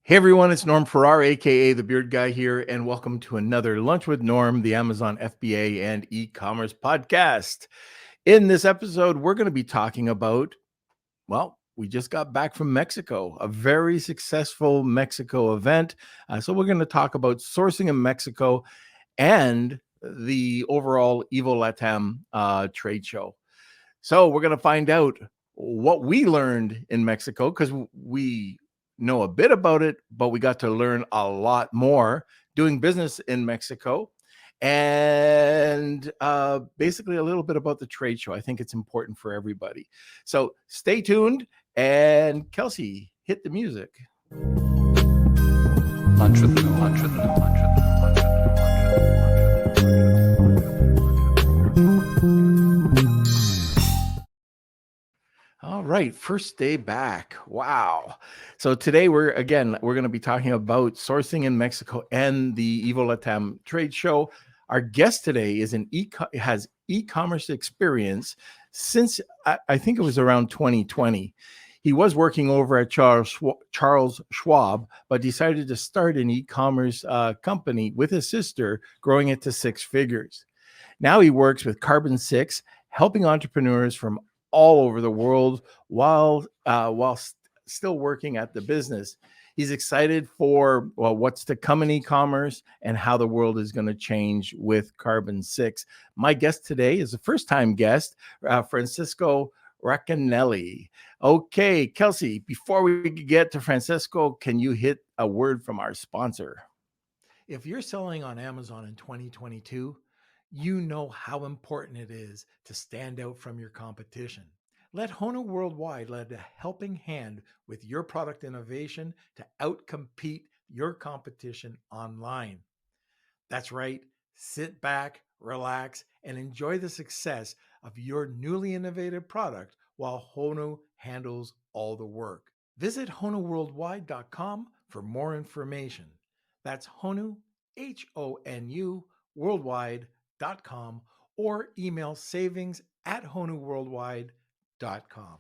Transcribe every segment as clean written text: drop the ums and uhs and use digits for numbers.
Hey everyone, it's Norm Farrar, aka the Beard Guy here, and welcome to another Lunch with Norm, the Amazon FBA and e-commerce podcast. In this episode, we're going to be talking about, we just got back from Mexico, a very successful Mexico event. So we're going to talk about sourcing in Mexico and the overall Evo Latam trade show. So we're going to find out what we learned in Mexico, because we know a bit about it, but we got to learn a lot more doing business in Mexico, and basically a little bit about the trade show. I think it's important for everybody. So stay tuned, and Kelsey, hit the music. Lunch with Norm. Lunch with Norm. Lunch with Norm. Lunch with Norm. All right, first day back. Wow. So today we're going to be talking about sourcing in Mexico and the Evo Latam trade show. Our guest today is has e-commerce experience since I think it was around 2020. He was working over at Charles Schwab, but decided to start an e-commerce company with his sister, growing it to six figures. Now he works with Carbon 6, helping entrepreneurs from all over the world while still working at the business. He's excited for what's to come in e-commerce and how the world is going to change with Carbon 6. My guest today is a first-time guest, Francesco Racanelli. Okay, Kelsey, before we get to Francesco, can you hit a word from our sponsor? If you're selling on Amazon in 2022, you know how important it is to stand out from your competition. Let Hono Worldwide lend a helping hand with your product innovation to outcompete your competition online. That's right. Sit back, relax, and enjoy the success of your newly innovative product while Hono handles all the work. Visit honoworldwide.com for more information. That's Honu, Honu, worldwide.com, or email savings@honuworldwide.com.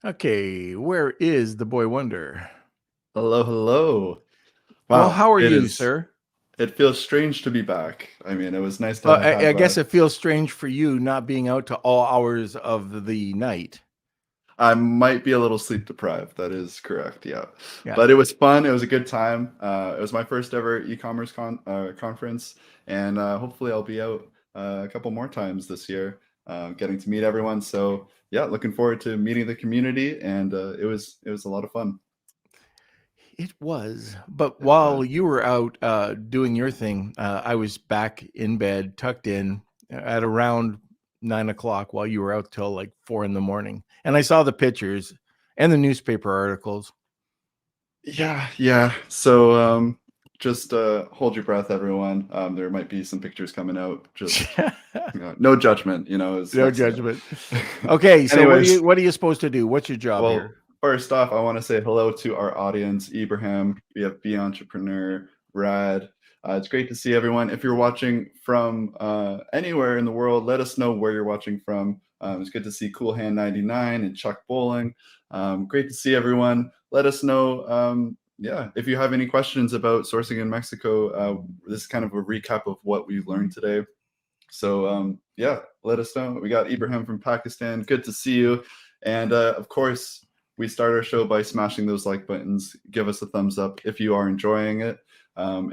Okay, where is the boy wonder? Hello, hello. Wow. Well, how are you, sir? It feels strange to be back. I mean, it was nice to have I guess it feels strange for you not being out to all hours of the night. I might be a little sleep deprived. That is correct. Yeah. But it was fun. It was a good time. It was my first ever e-commerce conference, and hopefully I'll be out a couple more times this year, getting to meet everyone. So yeah, looking forward to meeting the community, and it was a lot of fun. It was, but while you were out doing your thing, I was back in bed, tucked in at around 9 o'clock while you were out till like 4 a.m. And I saw the pictures and the newspaper articles. Yeah. So just hold your breath, everyone. There might be some pictures coming out. Just no judgment, No judgment. Okay, so anyways, what are you supposed to do? What's your job here? First off, I want to say hello to our audience, Ibrahim. We have Be Entrepreneur, Brad. It's great to see everyone. If you're watching from anywhere in the world, let us know where you're watching from. It's good to see Cool Hand 99 and Chuck Bowling. Great to see everyone. Let us know, if you have any questions about sourcing in Mexico. This is kind of a recap of what we've learned today. So let us know. We got Ibrahim from Pakistan. Good to see you. And of course, we start our show by smashing those like buttons. Give us a thumbs up if you are enjoying it.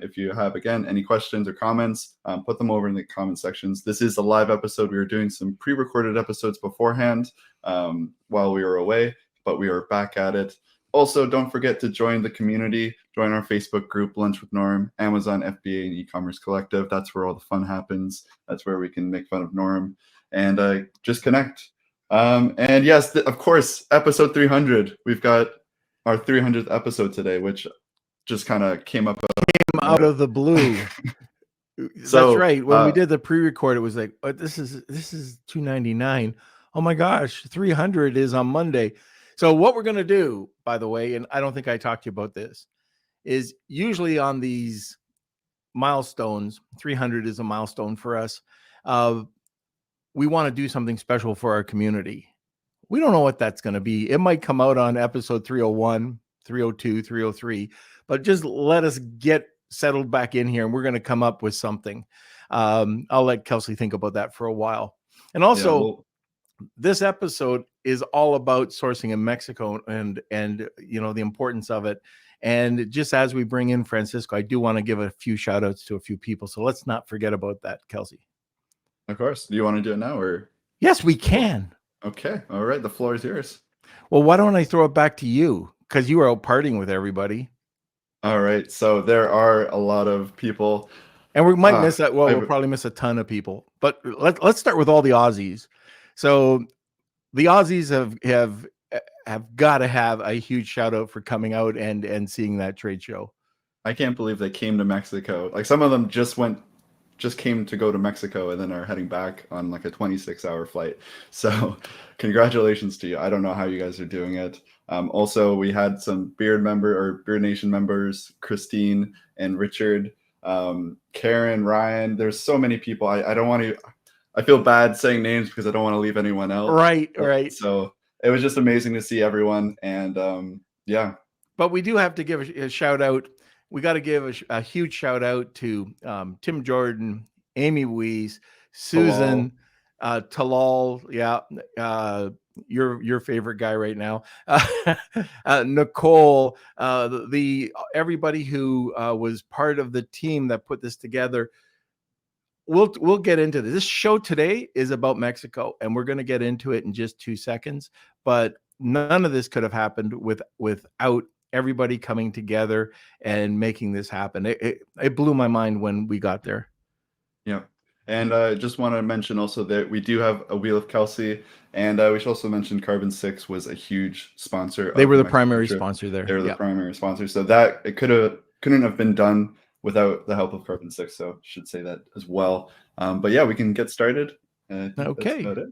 If you have, again, any questions or comments, put them over in the comment sections. This is a live episode. We were doing some pre-recorded episodes beforehand while we were away, but we are back at it. Also, don't forget to join the community. Join our Facebook group, Lunch with Norm, Amazon FBA and E-commerce Collective. That's where all the fun happens. That's where we can make fun of Norm and just connect. And yes, of course, episode 300. We've got our 300th episode today, which just kind of came out of the blue. So, that's right. When we did the pre-record, it was like, oh, this is $299. Oh my gosh, 300 is on Monday. So what we're going to do, by the way, and I don't think I talked to you about this, is usually on these milestones, 300 is a milestone for us. We want to do something special for our community. We don't know what that's going to be. It might come out on episode 301, 302, 303. But just let us get settled back in here, and we're going to come up with something. I'll let Kelsey think about that for a while. And Yeah, also, well, this episode is all about sourcing in Mexico and the importance of it. And just as we bring in Francisco, I do want to give a few shout outs to a few people. So let's not forget about that, Kelsey. of course. Do you want to do it now or? Yes, we can. Okay. All right. The floor is yours. Well, why don't I throw it back to you? Because you were out partying with everybody. All right. So there are a lot of people. And we might miss that. Well, I we'll probably miss a ton of people. But let's start with all the Aussies. So the Aussies have got to have a huge shout out for coming out and seeing that trade show. I can't believe they came to Mexico. Like some of them just came to go to Mexico and then are heading back on like a 26-hour flight. So congratulations to you. I don't know how you guys are doing it. Also, we had some Beard Nation members, Christine and Richard, Karen, Ryan. There's so many people. I don't want to. I feel bad saying names because I don't want to leave anyone out. Right. So it was just amazing to see everyone. And yeah. But we do have to give a shout out. We got to give a huge shout out to Tim Jordan, Amy Weiss, Susan, Talal. Yeah. Your favorite guy right now, Nicole, everybody who was part of the team that put this together. We'll get into this. This show today is about Mexico, and we're going to get into it in just 2 seconds. But none of this could have happened without everybody coming together and making this happen. It blew my mind when we got there. Yeah. And I just want to mention also that we do have a Wheel of Kelsey, and we should also mention Carbon 6 was a huge sponsor. They were the primary sponsor there. They were the primary sponsor. So that it couldn't have been done without the help of Carbon 6. So should say that as well. But yeah, we can get started. Okay. That's about it.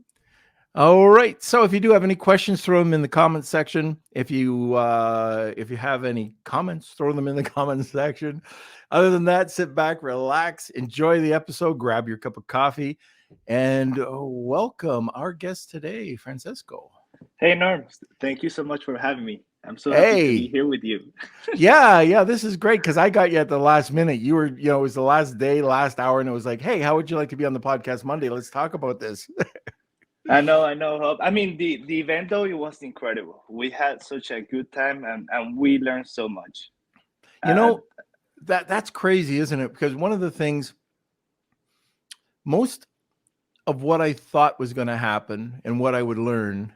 All right. So if you do have any questions, throw them in the comments section. If you have any comments, throw them in the comments section. Other than that, sit back, relax, enjoy the episode, grab your cup of coffee, and welcome our guest today, Francesco. Hey, Norm. Thank you so much for having me. I'm so happy to be here with you. Yeah, this is great because I got you at the last minute. You were, it was the last day, last hour, and it was like, hey, how would you like to be on the podcast Monday? Let's talk about this. I know. I mean, the event, though, it was incredible. We had such a good time, and we learned so much. That's crazy, isn't it? Because one of the things, most of what I thought was going to happen and what I would learn,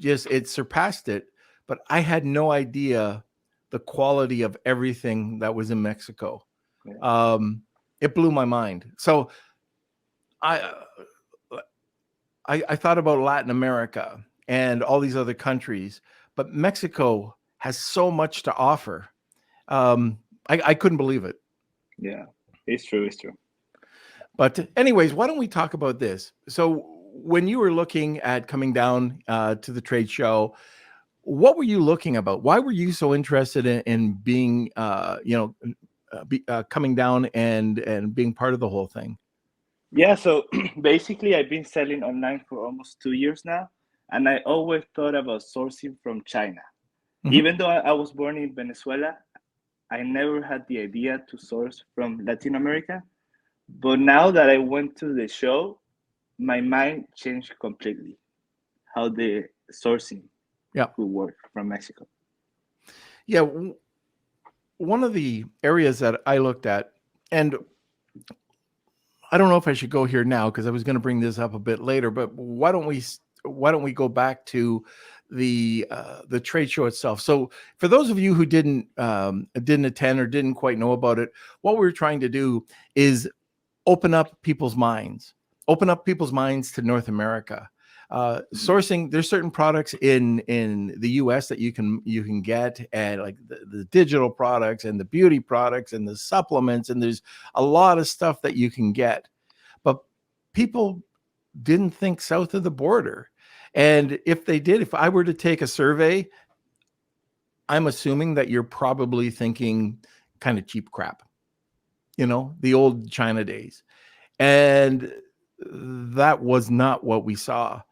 it surpassed it. But I had no idea the quality of everything that was in Mexico. Yeah. It blew my mind. So I thought about Latin America and all these other countries, but Mexico has so much to offer. I couldn't believe it. Yeah, it's true. But anyways, why don't we talk about this? So when you were looking at coming down to the trade show, what were you looking about? Why were you so interested in being, coming down and being part of the whole thing? Yeah, so basically I've been selling online for almost 2 years now, and I always thought about sourcing from China. Mm-hmm. Even though I was born in Venezuela, I never had the idea to source from Latin America. But now that I went to the show, my mind changed completely how the sourcing could work from Mexico. Yeah, one of the areas that I looked at, and I don't know if I should go here now because I was going to bring this up a bit later, but why don't we go back to the trade show itself? So for those of you who didn't attend or didn't quite know about it, what we're trying to do is open up people's minds to North America. Sourcing, there's certain products in the US that you can get, and like the digital products and the beauty products and the supplements, and there's a lot of stuff that you can get, but people didn't think south of the border. And if they did, if I were to take a survey, I'm assuming that you're probably thinking kind of cheap crap, the old China days. And that was not what we saw.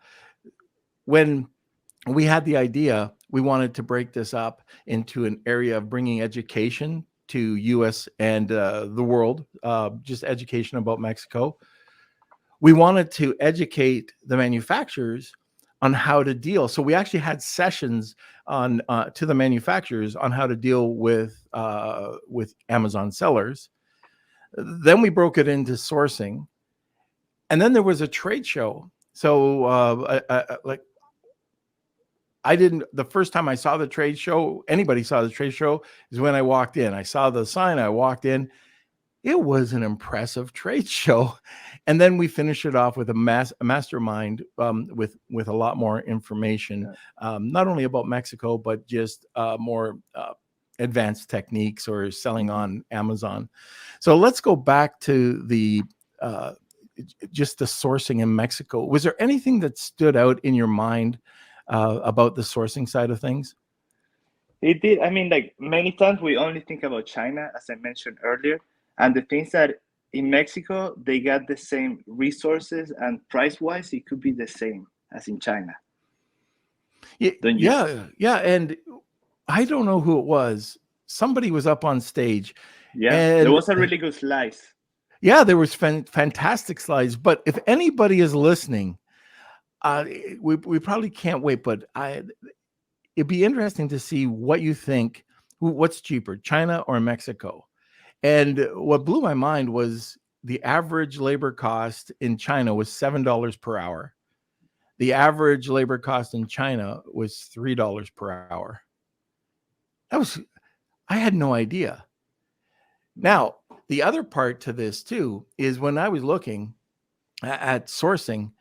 When we had the idea we wanted to break this up into an area of bringing education to U.S. and the world, just education about Mexico. We wanted to educate the manufacturers on how to deal. So we actually had sessions on to the manufacturers on how to deal with Amazon sellers. Then we broke it into sourcing, and then there was a trade show. So I didn't, the first time I saw the trade show, anybody saw the trade show, is when I walked in. I saw the sign, I walked in. It was an impressive trade show. And then we finished it off with a mastermind with a lot more information, not only about Mexico, but just more advanced techniques or selling on Amazon. So let's go back to the just the sourcing in Mexico. Was there anything that stood out in your mind about the sourcing side of things? It did. I mean, like many times we only think about China, as I mentioned earlier, and the things that in Mexico they got the same resources and price-wise, it could be the same as in China. Yeah. And I don't know who it was. Somebody was up on stage. Yeah, and there was a really good slice. Yeah, there was fantastic slides. But if anybody is listening, we probably can't wait. But it'd be interesting to see what you think. What's cheaper, China or Mexico? And what blew my mind was the average labor cost in China was $7 per hour. The average labor cost in China was $3 per hour. I had no idea. Now, the other part to this too is when I was looking at sourcing,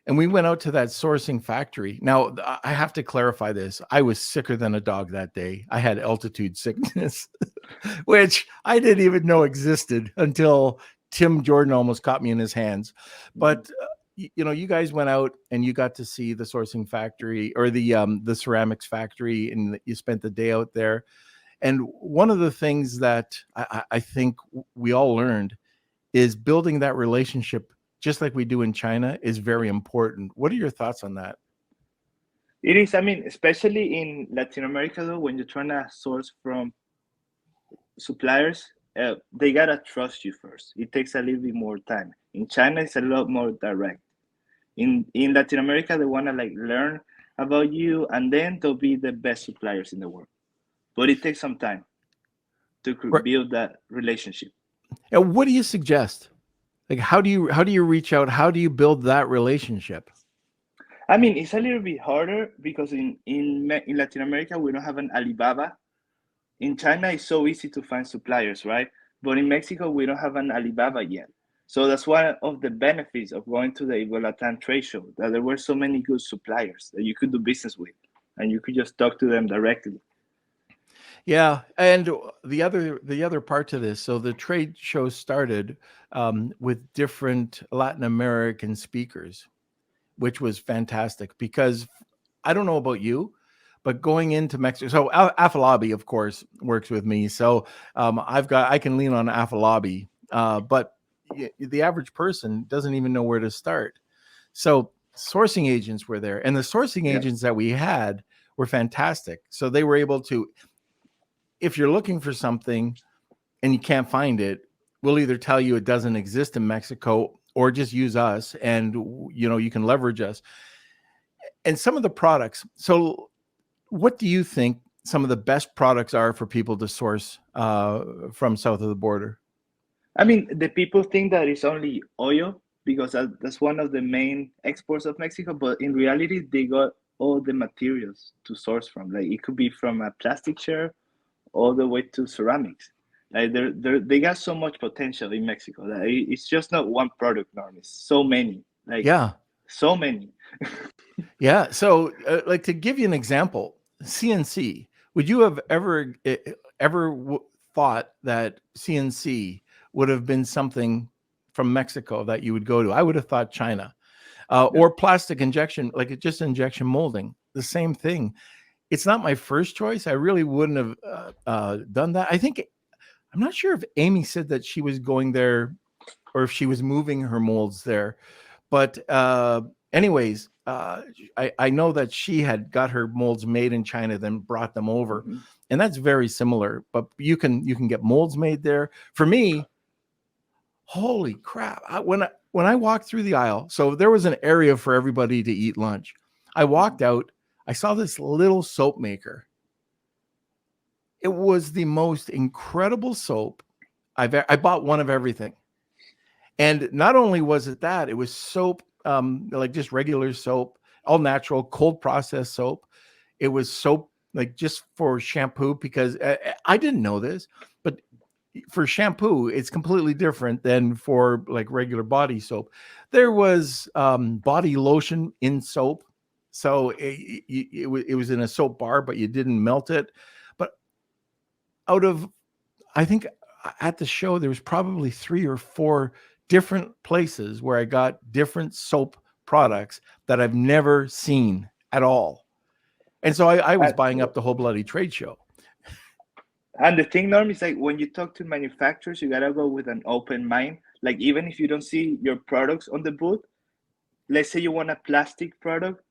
and we went out to that sourcing factory. Now, I have to clarify this. I was sicker than a dog that day. I had altitude sickness, which I didn't even know existed until Tim Jordan almost caught me in his hands. But you guys went out and you got to see the sourcing factory or the ceramics factory, and you spent the day out there. And one of the things that I think we all learned is building that relationship, just like we do in China, is very important. What are your thoughts on that? It is. I mean, especially in Latin America, though, when you're trying to source from suppliers, they gotta trust you first. It takes a little bit more time. In China, it's a lot more direct. In Latin America, they wanna like learn about you, and then they'll be the best suppliers in the world. But it takes some time to build that relationship. And what do you suggest? Like, how do you reach out? How do you build that relationship? I mean, it's a little bit harder because in Latin America, we don't have an Alibaba. In China, it's so easy to find suppliers, right? But in Mexico, we don't have an Alibaba yet. So that's one of the benefits of going to the Latam trade show, that there were so many good suppliers that you could do business with, and you could just talk to them directly. Yeah, and the other part to this, so the trade show started with different Latin American speakers, which was fantastic because I don't know about you, but going into Mexico, so Afalabi, of course, works with me. So I can lean on Afalabi, but the average person doesn't even know where to start. So sourcing agents were there, and the sourcing agents that we had were fantastic. So they were able to, if you're looking for something and you can't find it, we'll either tell you it doesn't exist in Mexico or just use us, and you can leverage us. And some of the products. So what do you think some of the best products are for people to source from south of the border? I mean, the people think that it's only oil because that's one of the main exports of Mexico, but in reality, they got all the materials to source from. Like it could be from a plastic chair all the way to ceramics. Like they got so much potential in Mexico that it's just not one product, Norm. It's so many. So many. Yeah. So, like, to give you an example, CNC. Would you have ever thought that CNC would have been something from Mexico that you would go to? I would have thought China, or plastic injection, like just injection molding. The same thing. It's not my first choice. I really wouldn't have done that. I'm not sure if Amy said that she was going there or if she was moving her molds there. But anyways, I know that she had got her molds made in China, then brought them over, Mhm. and that's very similar. But you can get molds made there. For me, holy crap! When I walked through the aisle, so there was an area for everybody to eat lunch. I walked out. I saw this little soap maker. It was the most incredible soap I bought one of everything. And not only was it that, it was soap, like just regular soap, all natural, cold processed soap. It was soap like just for shampoo because I didn't know this, but for shampoo, it's completely different than for like regular body soap. There was body lotion in soap. So it was in a soap bar, but you didn't melt it. But out of, I think at the show, there was probably 3 or 4 different places where I got different soap products that I've never seen at all. And so I was buying up the whole bloody trade show. And the thing, Norm, is like when you talk to manufacturers, you gotta go with an open mind. Like even if you don't see your products on the booth, let's say you want a plastic product,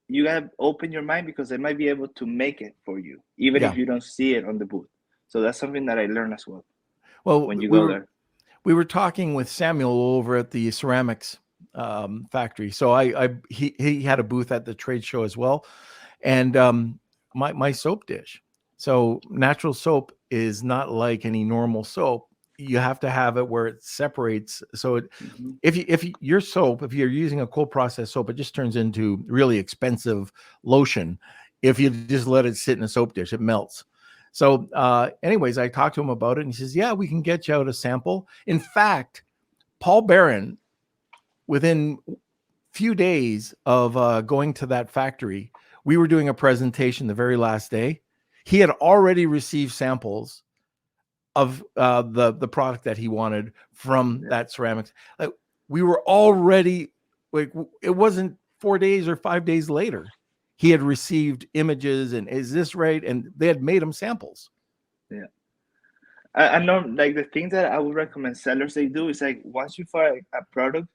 you gotta open your mind because they might be able to make it for you, even Yeah. if you don't see it on the booth. So that's something that I learned as well Well, when you go there. we were talking with Samuel over at the ceramics factory. So he had a booth at the trade show as well, and my soap dish. So natural soap is not like any normal soap. You have to have it where it separates. So it, Mhm. if your soap, if you're using a cold process soap, it just turns into really expensive lotion. If you just let it sit in a soap dish, it melts. So, anyways, I talked to him about it, and he says, "Yeah, we can get you out a sample." In fact, Paul Barron, within few days of going to that factory, we were doing a presentation the very last day. He had already received samples of the product that he wanted from that ceramics. Like we were already like it wasn't 4 days or 5 days later. He had received images and is this right? And they had made him samples. Yeah. I know, like the things that I would recommend sellers they do is like once you find a product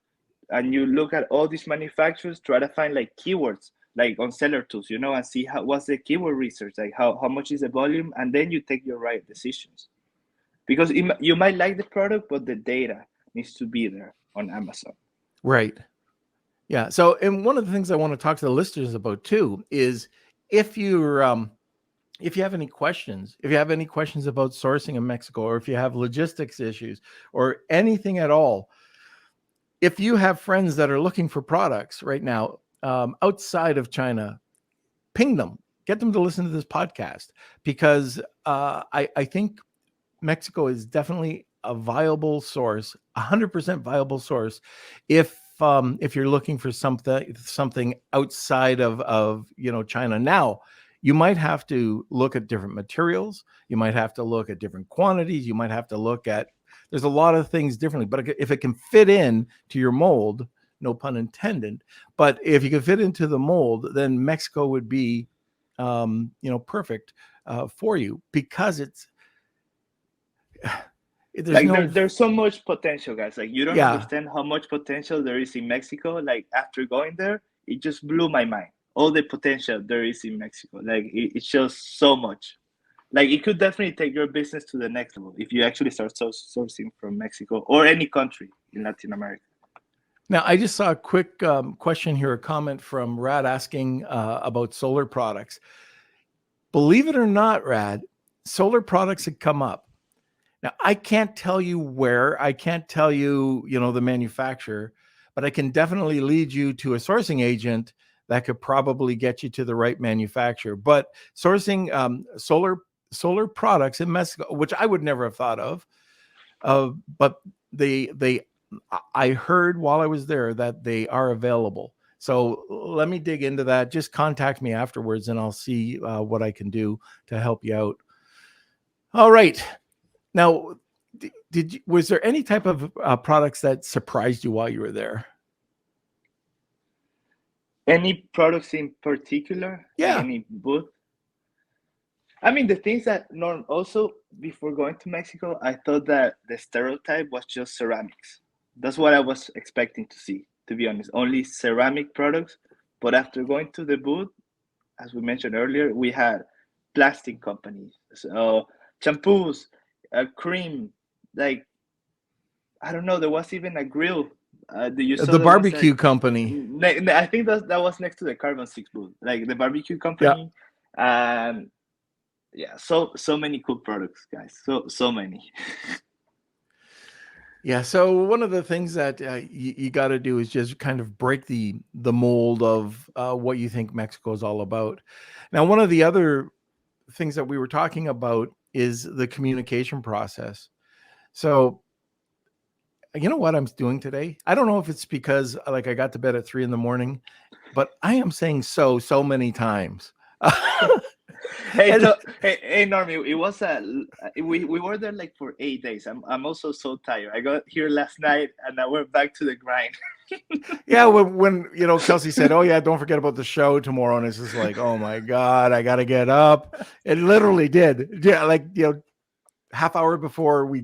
and you look at all these manufacturers, try to find like keywords like on seller tools, and see what's the keyword research, like how much is the volume, and then you take your right decisions. Because you might like the product, but the data needs to be there on Amazon. Right. Yeah. So, and one of the things I want to talk to the listeners about too is if you're if you have any questions, about sourcing in Mexico, or if you have logistics issues or anything at all, if you have friends that are looking for products right now outside of China, ping them, get them to listen to this podcast because I think Mexico is definitely a viable source, 100% viable source, if you're looking for something outside of China. Now, you might have to look at different materials. You might have to look at different quantities. You might have to look at. There's a lot of things differently, but if it can fit in to your mold, no pun intended. But if you can fit into the mold, then Mexico would be, perfect for you because there's so much potential, guys. Like you don't understand how much potential there is in Mexico. Like after going there, it just blew my mind. All the potential there is in Mexico. Like it shows so much. Like it could definitely take your business to the next level if you actually start sourcing from Mexico or any country in Latin America. Now, I just saw a quick question here, a comment from Rad asking about solar products. Believe it or not, Rad, solar products had come up. Now, I can't tell you where, I can't tell you, the manufacturer, but I can definitely lead you to a sourcing agent that could probably get you to the right manufacturer. But sourcing solar products in Mexico, which I would never have thought of, but I heard while I was there that they are available. So let me dig into that. Just contact me afterwards and I'll see what I can do to help you out. All right. Now, was there any type of products that surprised you while you were there? Any products in particular? Yeah. Like any booth? I mean, the things that Norm also before going to Mexico, I thought that the stereotype was just ceramics. That's what I was expecting to see. to be honest, only ceramic products. But after going to the booth, as we mentioned earlier, we had plastic companies, so shampoos, cream, like I don't know. There was even a grill. You saw The there was barbecue company. I think that was next to the Carbon Six booth, like the barbecue Yeah. company, and yeah, so many cool products, guys. So many. Yeah. So one of the things that you got to do is just kind of break the mold of what you think Mexico is all about. Now, one of the other things that we were talking about is the communication process. So, you know what I'm doing today? I don't know if it's because like I got to bed at 3 a.m, but I am saying so many times. Hey, And hey, Normie, it was we were there like for 8 days. I'm also so tired. I got here last night and now we're back to the grind. yeah, when Kelsey said, "Oh yeah, don't forget about the show tomorrow," and it's just like, "Oh my God, I got to get up." It literally did. Yeah, like half hour before we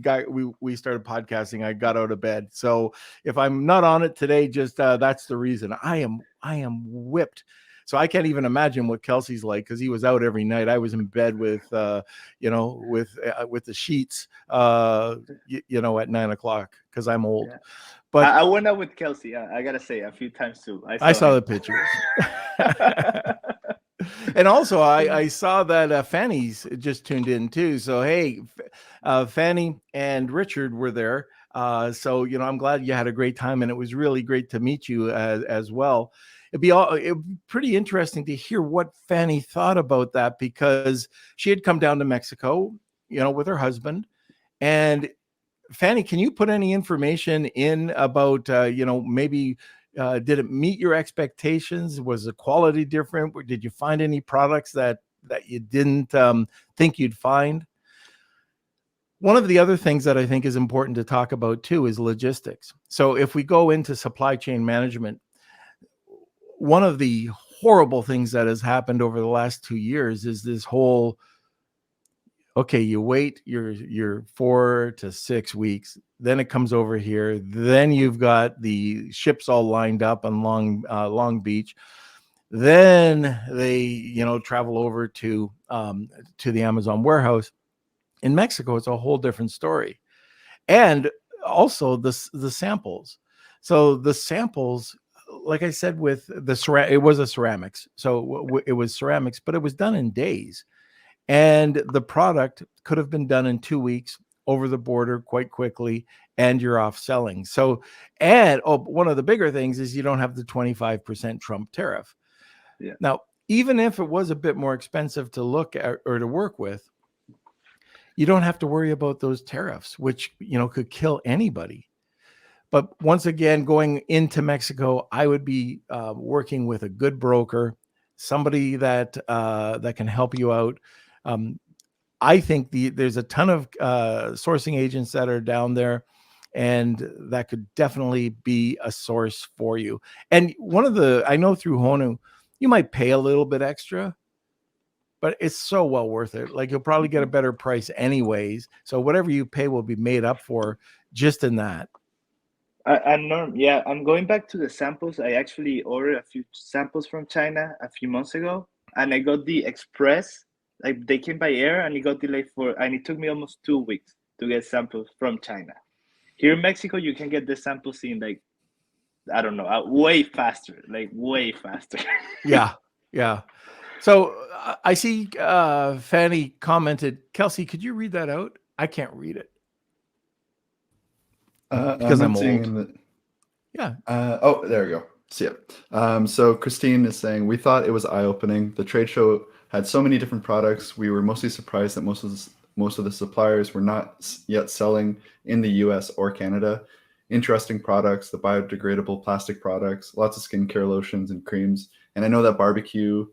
started podcasting, I got out of bed. So if I'm not on it today, just that's the reason. I am whipped. So I can't even imagine what Kelsey's like because he was out every night. I was in bed with with the sheets at 9 o'clock because I'm old. Yeah. But I went out with Kelsey. I gotta say a few times too. I saw the him. pictures. And also, I saw that Fanny's just tuned in too. So hey, Fanny and Richard were there. So I'm glad you had a great time, and it was really great to meet you as well. It'd be pretty interesting to hear what Fanny thought about that because she had come down to Mexico, with her husband. And Fanny, can you put any information in about maybe? Did it meet your expectations? Was the quality different? Did you find any products that you didn't think you'd find? One of the other things that I think is important to talk about too is logistics. So if we go into supply chain management, one of the horrible things that has happened over the last 2 years is this whole, okay, you wait your 4 to 6 weeks, then it comes over here, then you've got the ships all lined up on Long Beach, then they travel over to the Amazon warehouse. In Mexico, it's a whole different story. And also the samples. So the samples, like I said, with it was a ceramics. So it was ceramics, but it was done in days. And the product could have been done in 2 weeks over the border quite quickly, and you're off selling. So, and one of the bigger things is you don't have the 25% Trump tariff. Yeah. Now, even if it was a bit more expensive to look at or to work with, you don't have to worry about those tariffs, which could kill anybody. But once again, going into Mexico, I would be working with a good broker, somebody that can help you out. I think there's a ton of sourcing agents that are down there, and that could definitely be a source for you. And I know through Honu, you might pay a little bit extra, but it's so well worth it. Like you'll probably get a better price anyways. So whatever you pay will be made up for just in that. Norm, yeah, I'm going back to the samples. I actually ordered a few samples from China a few months ago, and I got the express. Like they came by air, and it got delayed and it took me almost 2 weeks to get samples from China. Here in Mexico, you can get the samples in like, I don't know, way faster, like way faster. Yeah. So I see Fanny commented, Kelsey, could you read that out? I can't read it. Because I'm old. Yeah. Oh, there we go. See it. So Christine is saying, we thought it was eye-opening. The trade show had so many different products. We were mostly surprised that most of the suppliers were not yet selling in the US or Canada. Interesting products, the biodegradable plastic products, lots of skincare lotions and creams. And I know that barbecue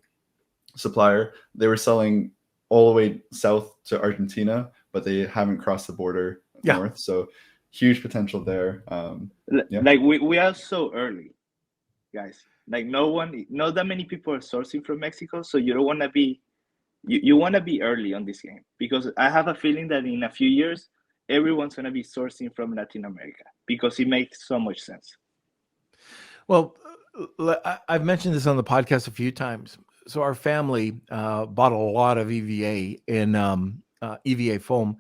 supplier, they were selling all the way south to Argentina, but they haven't crossed the border north. So huge potential there. Like we are so early, guys. Like not that many people are sourcing from Mexico, so you don't want to be, you want to be early on this game, because I have a feeling that in a few years everyone's going to be sourcing from Latin America because it makes so much sense. Well, I've mentioned this on the podcast a few times. So our family bought a lot of EVA in EVA foam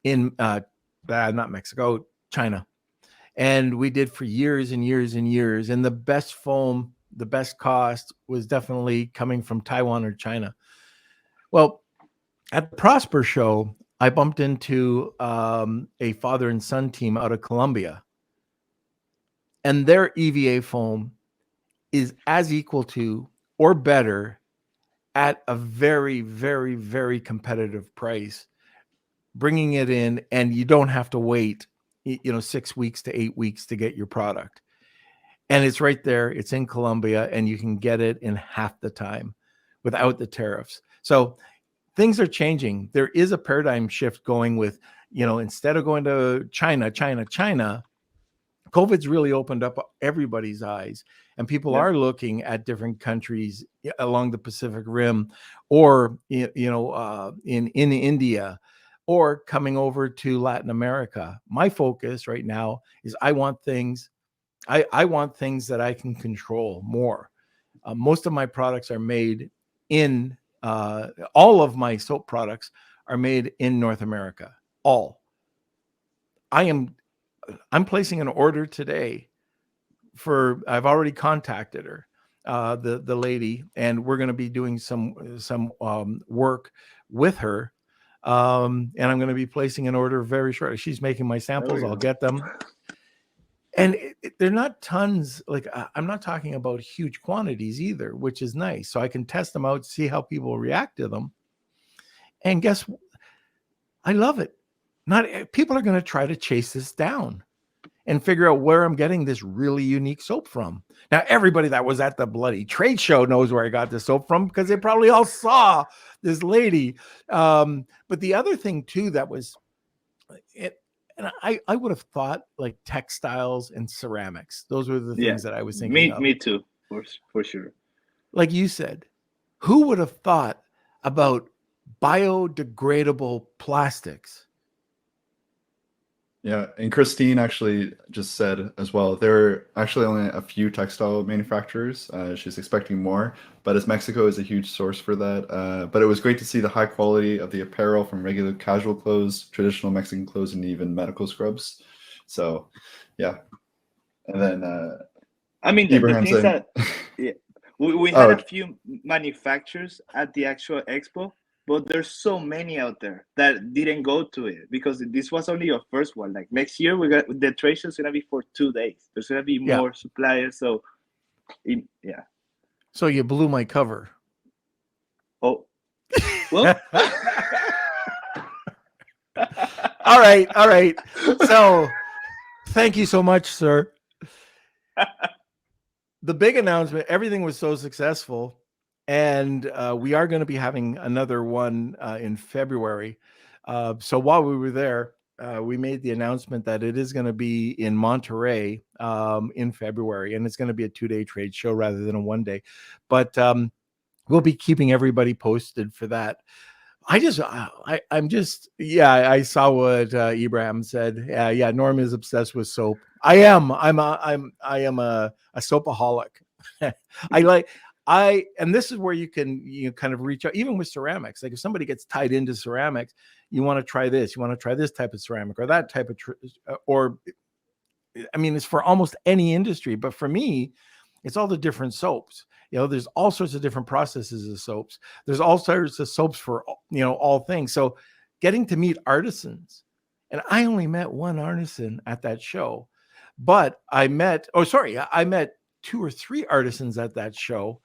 in not Mexico, China, and we did for years and years and years. And the best foam, the best cost was definitely coming from Taiwan or China. Well, at the Prosper show, I bumped into a father and son team out of Colombia, and their EVA foam is as equal to or better at a very, very, very competitive price, bringing it in, and you don't have to wait, 6 weeks to 8 weeks to get your product. And it's right there. It's in Colombia, and you can get it in half the time without the tariffs. So things are changing. There is a paradigm shift going with, instead of going to China, COVID's really opened up everybody's eyes, and people are looking at different countries along the Pacific Rim, or in India, or coming over to Latin America. My focus right now is I want things that I can control more. Most of my products are made in all of my soap products are made in North America. All. I'm placing an order today I've already contacted her, the lady, and we're going to be doing some work with her. And I'm going to be placing an order very shortly. She's making my samples. I'll get them. And they're not tons. Like, I'm not talking about huge quantities either, which is nice. So I can test them out, see how people react to them. And guess what? I love it. People are going to try to chase this down and figure out where I'm getting this really unique soap from. Now, everybody that was at the bloody trade show knows where I got this soap from, because they probably all saw this lady. But the other thing too, that was it, and I would have thought like textiles and ceramics. Those were the things that I was thinking of. Me too, for sure. Like you said, who would have thought about biodegradable plastics? Yeah, and Christine actually just said as well, there are actually only a few textile manufacturers. She's expecting more, but as Mexico is a huge source for that. But it was great to see the high quality of the apparel, from regular casual clothes, traditional Mexican clothes, and even medical scrubs. So, yeah. And then I mean, the Ibrahim things said, that we had a few manufacturers at the actual expo, but there's so many out there that didn't go to it, because this was only your first one. Like next year, the trade show is gonna be for 2 days. There's gonna be more suppliers. So, yeah. So you blew my cover. Oh, well. All right. So, thank you so much, sir. The big announcement, everything was so successful, and we are going to be having another one in February. So while we were there, we made the announcement that it is going to be in Monterey in February, and it's going to be a 2-day trade show rather than a 1-day. But we'll be keeping everybody posted for that. I saw what Ibrahim said. Yeah, Norm is obsessed with soap. I am a soapaholic. And this is where you kind of reach out, even with ceramics. Like if somebody gets tied into ceramics, you want to try this, type of ceramic or that type of, it's for almost any industry. But for me, it's all the different soaps. There's all sorts of different processes of soaps. There's all sorts of soaps for, all things. So getting to meet artisans, and I only met one artisan at that show, but I met 2 or 3 artisans at that show.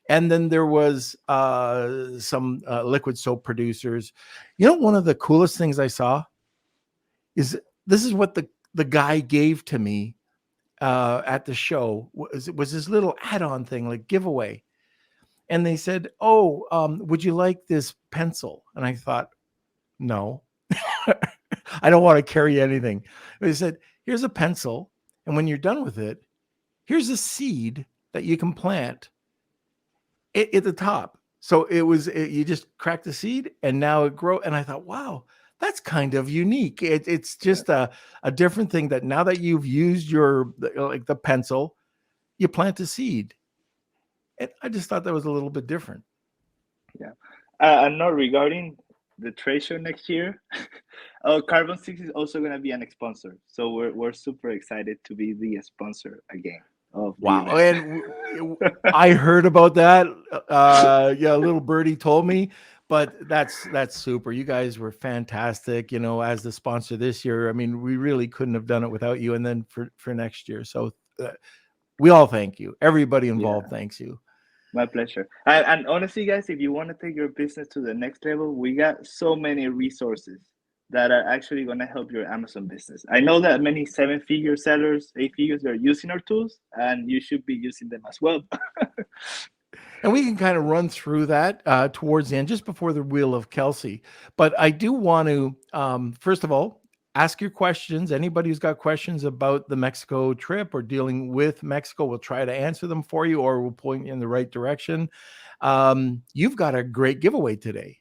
And then there was some liquid soap producers. One of the coolest things I saw is this is what the guy gave to me at the show was this little add-on thing, like giveaway. And they said, would you like this pencil? And I thought, no, I don't want to carry anything. They said, here's a pencil, and when you're done with it, here's a seed that you can plant at the top. So you just crack the seed and now it grows. And I thought, wow, that's kind of unique. It's just a different thing that now that you've used the pencil, you plant a seed. And I just thought that was a little bit different. Yeah. And not regarding the trade show next year. Oh, Carbon 6 is also going to be an sponsor. So we're super excited to be the sponsor again of the Wow. event. And I heard about that. Yeah, a little birdie told me, but that's super. You guys were fantastic, as the sponsor this year. I mean, we really couldn't have done it without you. And then for next year. So we all thank you. Everybody involved thanks you. My pleasure. And honestly, guys, if you want to take your business to the next level, we got so many resources that are actually going to help your Amazon business. I know that many 7-figure sellers, 8 figures, are using our tools, and you should be using them as well. And we can kind of run through that towards the end, just before the Wheel of Kelsey. But I do want to, first of all, ask your questions. Anybody who's got questions about the Mexico trip or dealing with Mexico, we'll try to answer them for you, or we'll point you in the right direction. You've got a great giveaway today.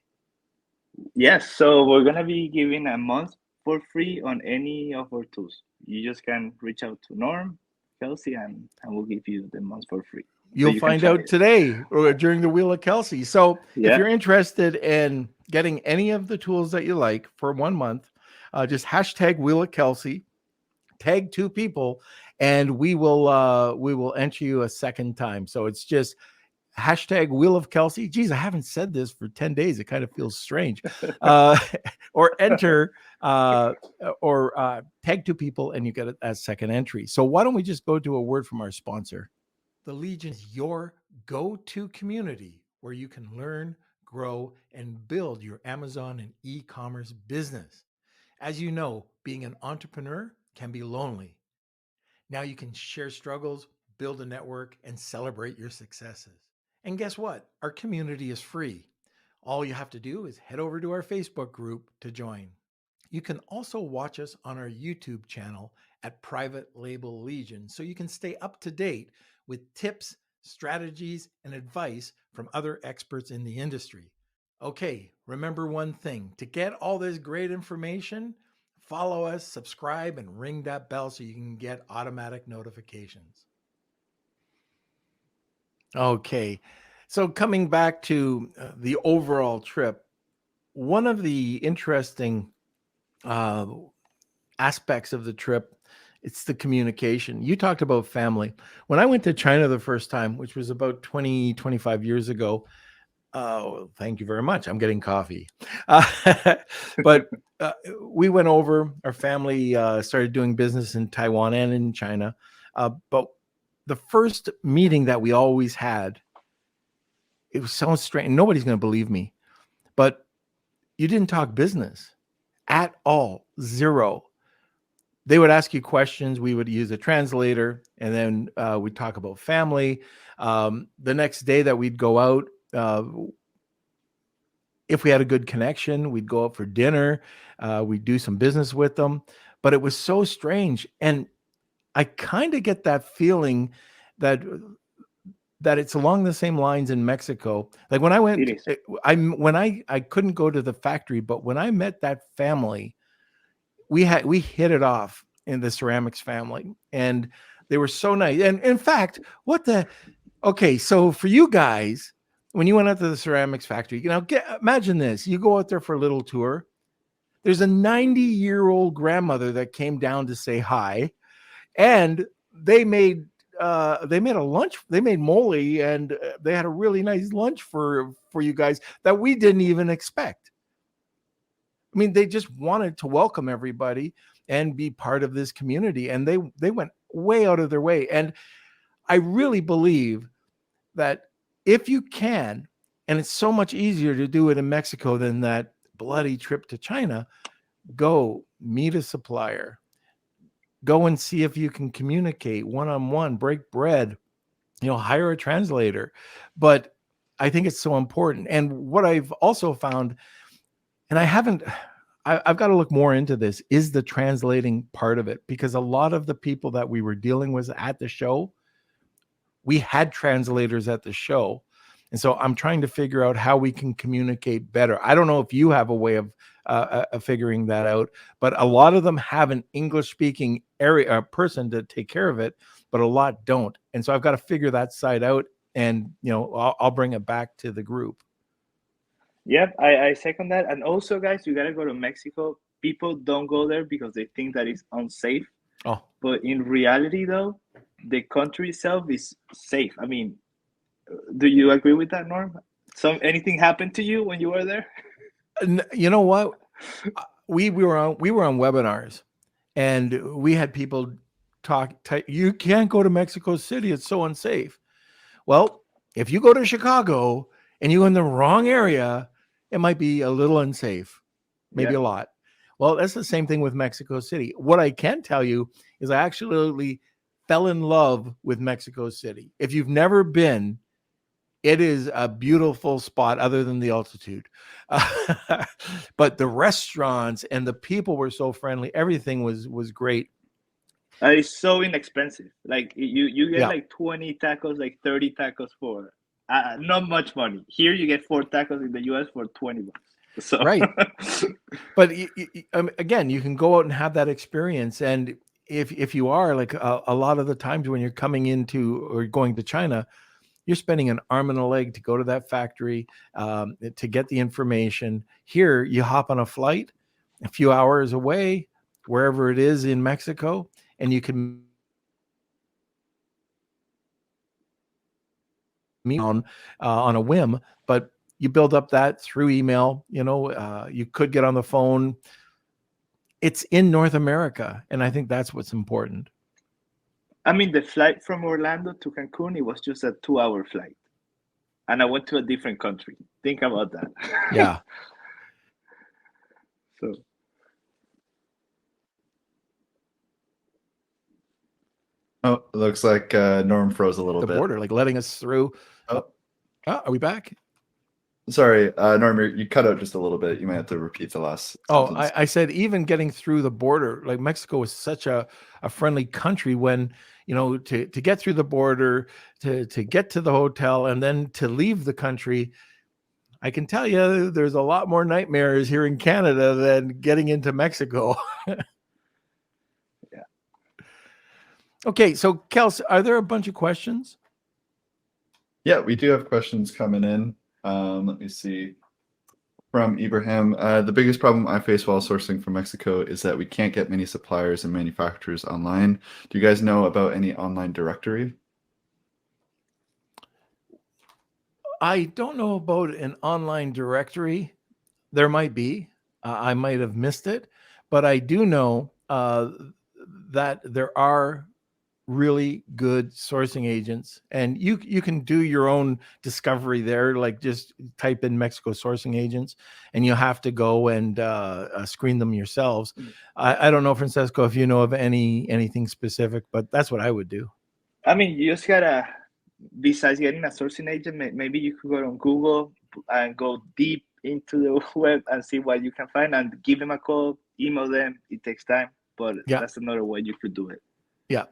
Yes, so we're going to be giving a month for free on any of our tools. You just can reach out to Norm, Kelsey, and we'll give you the month for free. You'll find out today or during the Wheel of Kelsey. So if you're interested in getting any of the tools that you like for 1 month, just hashtag Wheel of Kelsey, tag 2 people, and we will enter you a second time. So it's just hashtag Wheel of Kelsey. Geez, I haven't said this for 10 days. It kind of feels strange. Or enter or tag 2 people and you get a second entry. So why don't we just go to a word from our sponsor? The Legion is your go-to community where you can learn, grow, and build your Amazon and e-commerce business. As you know, being an entrepreneur can be lonely. Now you can share struggles, build a network, and celebrate your successes. And guess what? Our community is free. All you have to do is head over to our Facebook group to join. You can also watch us on our YouTube channel at Private Label Legion so you can stay up to date with tips, strategies, and advice from other experts in the industry. Okay, remember one thing. To get all this great information, follow us, subscribe, and ring that bell so you can get automatic notifications. Okay, so coming back to the overall trip, one of the interesting aspects of the trip, it's the communication. You talked about family. When I went to China the first time, which was about 25 years ago, thank you very much. I'm getting coffee. But we went over, our family started doing business in Taiwan and in China. But the first meeting that we always had, it was so strange. Nobody's going to believe me, but you didn't talk business at all. Zero. They would ask you questions. We would use a translator, and then we'd talk about family. The next day that we'd go out, if we had a good connection, we'd go out for dinner. We'd do some business with them. But it was so strange. And I kind of get that feeling that it's along the same lines in Mexico. Like when I went, I couldn't go to the factory, but when I met that family, we hit it off in the ceramics family, and they were so nice. And in fact, okay, so for you guys, when you went out to the ceramics factory, imagine this: you go out there for a little tour. There's a 90-year-old grandmother that came down to say hi, and they made a lunch. They made mole, and they had a really nice lunch for you guys that we didn't even expect. I mean, they just wanted to welcome everybody and be part of this community, and they went way out of their way. And I really believe that if you can, and it's so much easier to do it in Mexico than that bloody trip to China, go meet a supplier, go and see if you can communicate one-on-one, break bread, hire a translator. But I think it's so important. And what I've also found, and I've got to look more into this, is the translating part of it, because a lot of the people that we were dealing with at the show, we had translators at the show. And so I'm trying to figure out how we can communicate better. I don't know if you have a way of figuring that out. But a lot of them have an English speaking area person to take care of it, but a lot don't. And so I've got to figure that side out, and I'll bring it back to the group. Yep, I second that. And also, guys, you gotta go to Mexico. People don't go there because they think that it's unsafe. Oh, But in reality, though, the country itself is safe. I mean, do you agree with that, Norm? Anything happened to you when you were there? you know what? We were on webinars, and we had people talk. You can't go to Mexico City; it's so unsafe. Well, if you go to Chicago and you're in the wrong area, it might be a little unsafe, maybe a lot. Well, that's the same thing with Mexico City. What I can tell you is I actually fell in love with Mexico City. If you've never been, it is a beautiful spot other than the altitude. But the restaurants and the people were so friendly. Everything was great. It's so inexpensive. Like you get like 20 tacos, like 30 tacos for not much money. Here you get 4 tacos in the US for $20. So. Right. But again, you can go out and have that experience. And if you are like a lot of the times when you're coming into or going to China, you're spending an arm and a leg to go to that factory to get the information. Here, you hop on a flight a few hours away, wherever it is in Mexico, and you can meet on a whim. But you build up that through email. You could get on the phone. It's in North America, and I think that's what's important. I mean, the flight from Orlando to Cancun, it was just a 2-hour flight. And I went to a different country. Think about that. Yeah. So. Oh, it looks like Norm froze a little bit. The border, like letting us through. Oh, are we back? Sorry, Norm, you cut out just a little bit. You might have to repeat the last sentence. I said even getting through the border, like Mexico is such a friendly country when, to get through the border, to get to the hotel, and then to leave the country. I can tell you there's a lot more nightmares here in Canada than getting into Mexico. Yeah. Okay, so Kels, are there a bunch of questions? Yeah, we do have questions coming in. Let me see. From Ibrahim, the biggest problem I face while sourcing from Mexico is that we can't get many suppliers and manufacturers online. Do you guys know about any online directory? I don't know about an online directory. There might be. I might have missed it, but I do know that there are really good sourcing agents, and you can do your own discovery there. Like just type in Mexico sourcing agents, and you have to go and screen them yourselves. I don't know, Francesco, if you know of anything specific, but that's what I would do. I mean, you just gotta, besides getting a sourcing agent, maybe you could go on Google and go deep into the web and see what you can find, and give them a call, email them. It takes time, but that's another way you could do it. Yeah.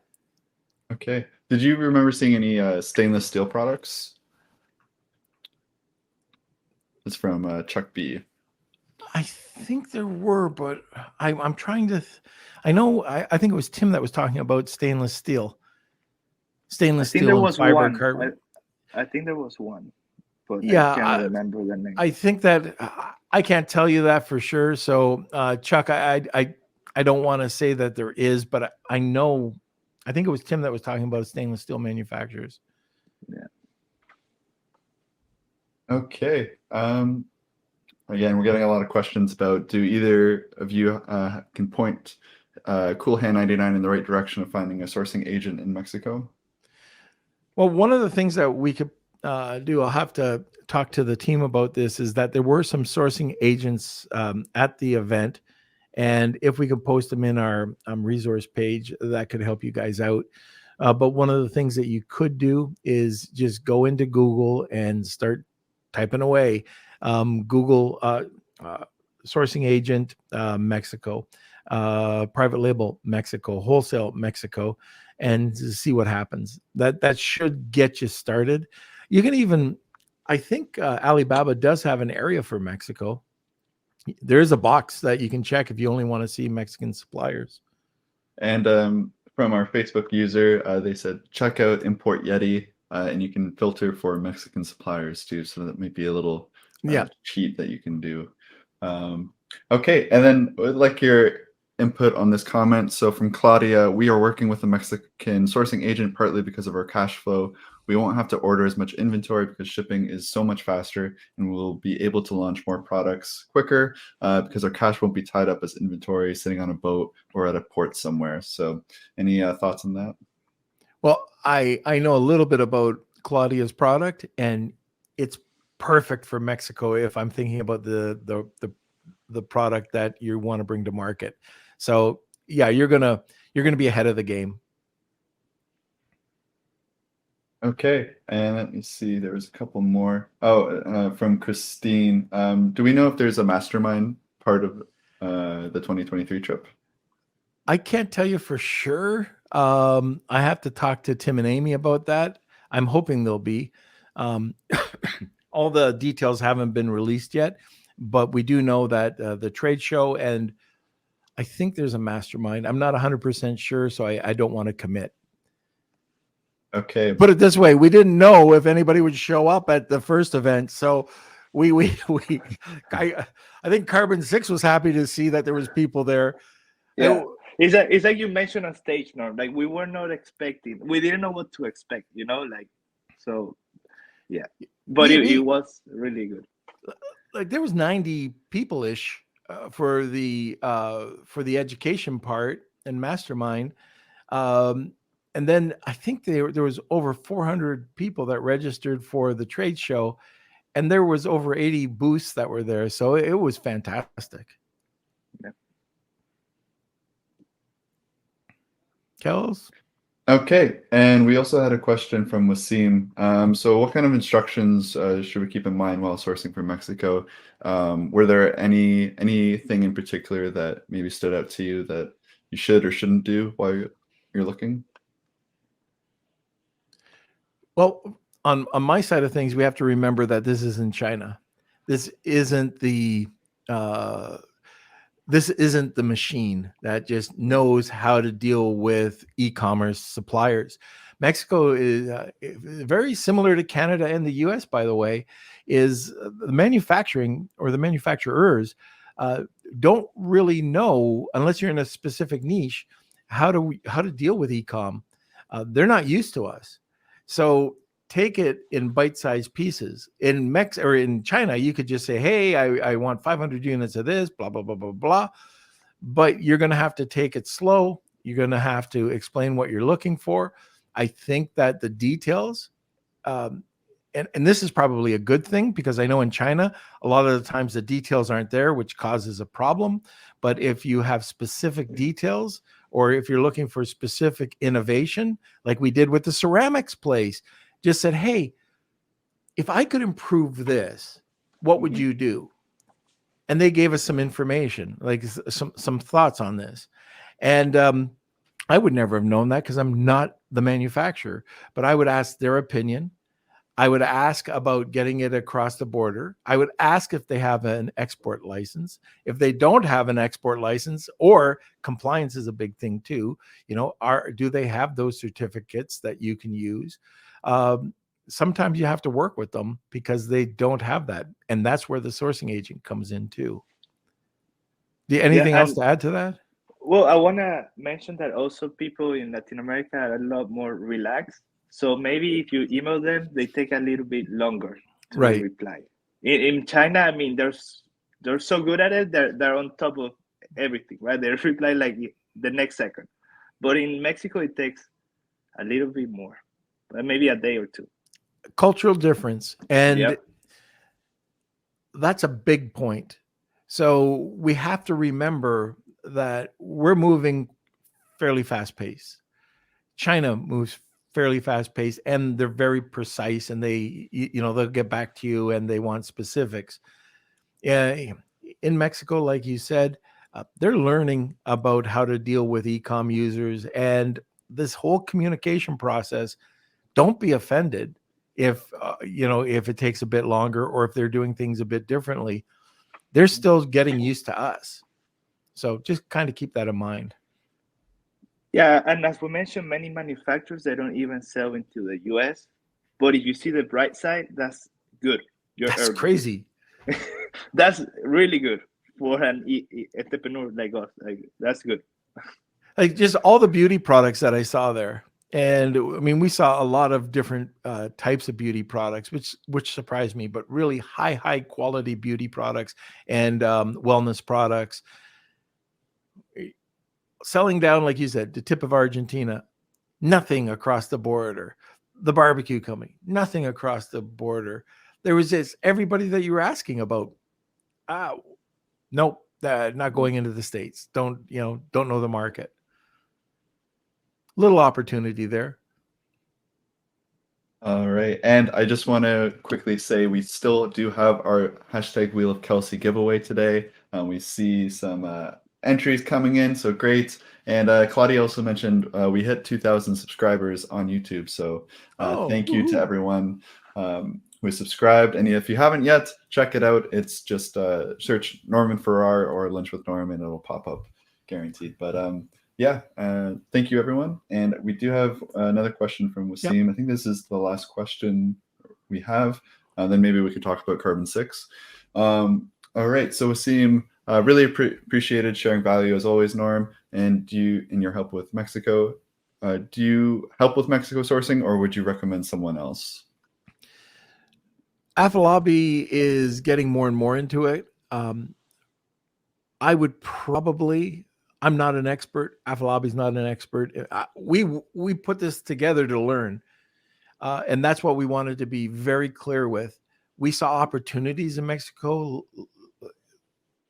Okay. Did you remember seeing any stainless steel products? It's from Chuck B. I think there were, but I'm trying to. I know. I think it was Tim that was talking about stainless steel. Stainless steel and fiber carbon. I think there was one, but yeah, I can't remember the name. I think that I can't tell you that for sure. So, Chuck, I don't want to say that there is, but I know. I think it was Tim that was talking about stainless steel manufacturers. Yeah. Okay. Again, we're getting a lot of questions about, do either of you can point Cool Hand 99 in the right direction of finding a sourcing agent in Mexico? Well, one of the things that we could do, I'll have to talk to the team about this, is that there were some sourcing agents at the event. And if we could post them in our resource page, that could help you guys out. But one of the things that you could do is just go into Google and start typing away. Google sourcing agent Mexico, private label Mexico, wholesale Mexico, and see what happens. That should get you started. You can even, I think Alibaba does have an area for Mexico. There's a box that you can check if you only want to see Mexican suppliers. And from our Facebook user, they said check out Import Yeti, and you can filter for Mexican suppliers too. So that might be a little cheat that you can do. Okay, and then I'd like your input on this comment. So from Claudia, we are working with a Mexican sourcing agent partly because of our cash flow. We won't have to order as much inventory because shipping is so much faster, and we'll be able to launch more products quicker because our cash won't be tied up as inventory sitting on a boat or at a port somewhere. So any thoughts on that? Well, I know a little bit about Claudia's product, and it's perfect for Mexico if I'm thinking about the product that you want to bring to market. So yeah, you're gonna be ahead of the game. Okay, and let me see. There was a couple more. Oh, from Christine. Do we know if there's a mastermind part of the 2023 trip? I can't tell you for sure. I have to talk to Tim and Amy about that. I'm hoping there'll be. All the details haven't been released yet, but we do know that the trade show, and I think there's a mastermind. I'm not 100% sure, so I don't want to commit. Okay. Put it this way, we didn't know if anybody would show up at the first event, so I think Carbon 6 was happy to see that there was people there. Yeah. It's like you mentioned on stage, no? Like we were not expecting, we didn't know what to expect, like, so yeah. But it was really good. Like there was 90 people-ish for the education part and mastermind. And then I think there was over 400 people that registered for the trade show, and there was over 80 booths that were there. So it was fantastic. Yeah. Kells? Okay, and we also had a question from Wasim. So what kind of instructions should we keep in mind while sourcing from Mexico? Were there anything in particular that maybe stood out to you that you should or shouldn't do while you're looking? Well, on my side of things, we have to remember that this isn't China. This isn't the machine that just knows how to deal with e-commerce suppliers. Mexico is very similar to Canada and the US, by the way, is the manufacturing or the manufacturers don't really know, unless you're in a specific niche, how to deal with e-com. They're not used to us. So take it in bite-sized pieces. In or in China, you could just say, hey, I want 500 units of this, blah, blah, blah, blah, blah. But you're going to have to take it slow. You're going to have to explain what you're looking for. I think that the details, and this is probably a good thing, because I know in China, a lot of the times the details aren't there, which causes a problem. But if you have specific details, or if you're looking for specific innovation, like we did with the ceramics place, just said, hey, if I could improve this, what would you do? And they gave us some information, like some thoughts on this. And I would never have known that because I'm not the manufacturer, but I would ask their opinion. I would ask about getting it across the border. I would ask if they have an export license. If they don't have an export license, or compliance is a big thing too, do they have those certificates that you can use? Sometimes you have to work with them because they don't have that. And that's where the sourcing agent comes in too. Anything else to add to that? Well, I want to mention that also people in Latin America are a lot more relaxed. So maybe if you email them, they take a little bit longer to reply. In China, I mean, they're so good at it. They're on top of everything, right? They reply like the next second. But in Mexico, it takes a little bit more, maybe a day or two. Cultural difference. And that's a big point. So we have to remember that we're moving fairly fast paced. China moves fairly fast paced, and they're very precise, and they'll get back to you and they want specifics. In Mexico, like you said, they're learning about how to deal with e-com users and this whole communication process. Don't be offended if it takes a bit longer, or if they're doing things a bit differently. they're still getting used to us. So just kind of keep that in mind. Yeah, and as we mentioned, many manufacturers they don't even sell into the US. But if you see the bright side, that's good. That's crazy. That's really good for an entrepreneur like us. Like that's good. Like just all the beauty products that I saw there. And I mean, we saw a lot of different types of beauty products, which surprised me, but really high quality beauty products and wellness products. Selling down, like you said, the tip of Argentina, nothing across the border. The barbecue company, nothing across the border. There was just everybody that you were asking about. Nope, not going into the States. Don't know the market. Little opportunity there. All right. And I just want to quickly say we still do have our hashtag Wheel of Kelsey giveaway today. We see some entries coming in, so great. And Claudia also mentioned we hit 2,000 subscribers on YouTube. So thank you to everyone who subscribed. And if you haven't yet, check it out. It's just search Norman Farrar or Lunch with Norman. It'll pop up guaranteed. But yeah, thank you, everyone. And we do have another question from Wasim. Yep. I think this is the last question we have. Then maybe we could talk about Carbon 6. All right. So Wasim, really appreciated sharing value as always, Norm. And in your help with Mexico, do you help with Mexico sourcing, or would you recommend someone else? Afolabi is getting more and more into it. I would probably. I'm not an expert. Afolabi's not an expert. We put this together to learn, and that's what we wanted to be very clear with. We saw opportunities in Mexico,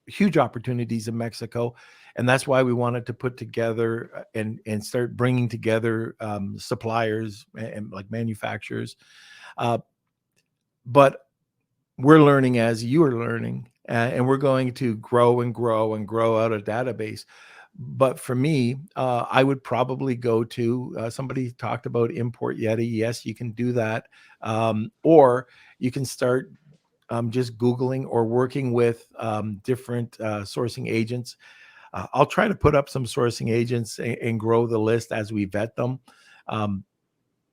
huge opportunities in Mexico, and that's why we wanted to put together and start bringing together suppliers and like manufacturers. But we're learning as you are learning, and we're going to grow and grow and grow out a database. But for me, I would probably go to somebody talked about Import Yeti. Yes, you can do that. Or you can start just Googling or working with different sourcing agents. I'll try to put up some sourcing agents and grow the list as we vet them.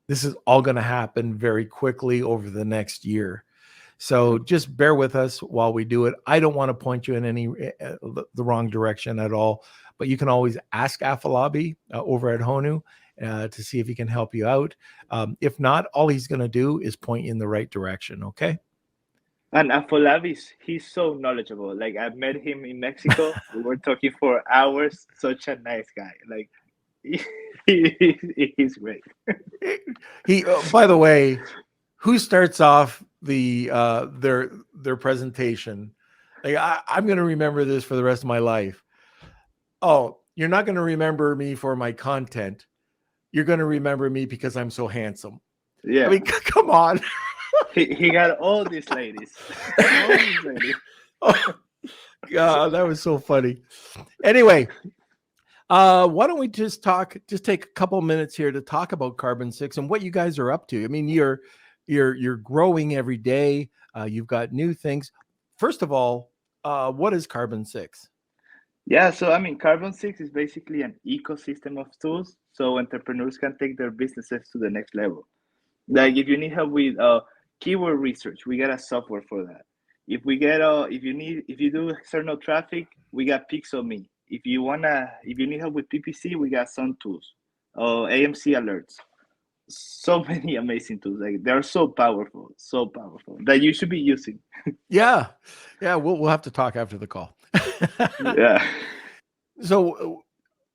This is all going to happen very quickly over the next year. So just bear with us while we do it. I don't want to point you in the wrong direction at all, but you can always ask Afolabi over at Honu to see if he can help you out. If not, all he's going to do is point you in the right direction. Okay. And Afolabi, he's so knowledgeable. Like I met him in Mexico. We were talking for hours. Such a nice guy. Like he's great. By the way, who starts off their presentation? Like I'm going to remember this for the rest of my life. Oh, you're not going to remember me for my content. You're going to remember me because I'm so handsome. Yeah. I mean, come on. He got all these ladies. All these ladies. Oh, God, that was so funny. Anyway, why don't we just take a couple minutes here to talk about Carbon 6 and what you guys are up to. I mean, you're growing every day. You've got new things. First of all, what is Carbon 6? Yeah, so I mean, Carbon 6 is basically an ecosystem of tools so entrepreneurs can take their businesses to the next level. Like if you need help with keyword research, we got a software for that. If you do external traffic, we got Pixel.me. If you need help with PPC, we got some tools. AMC alerts. So many amazing tools. Like they're so powerful that you should be using. Yeah. We'll have to talk after the call. Yeah. So,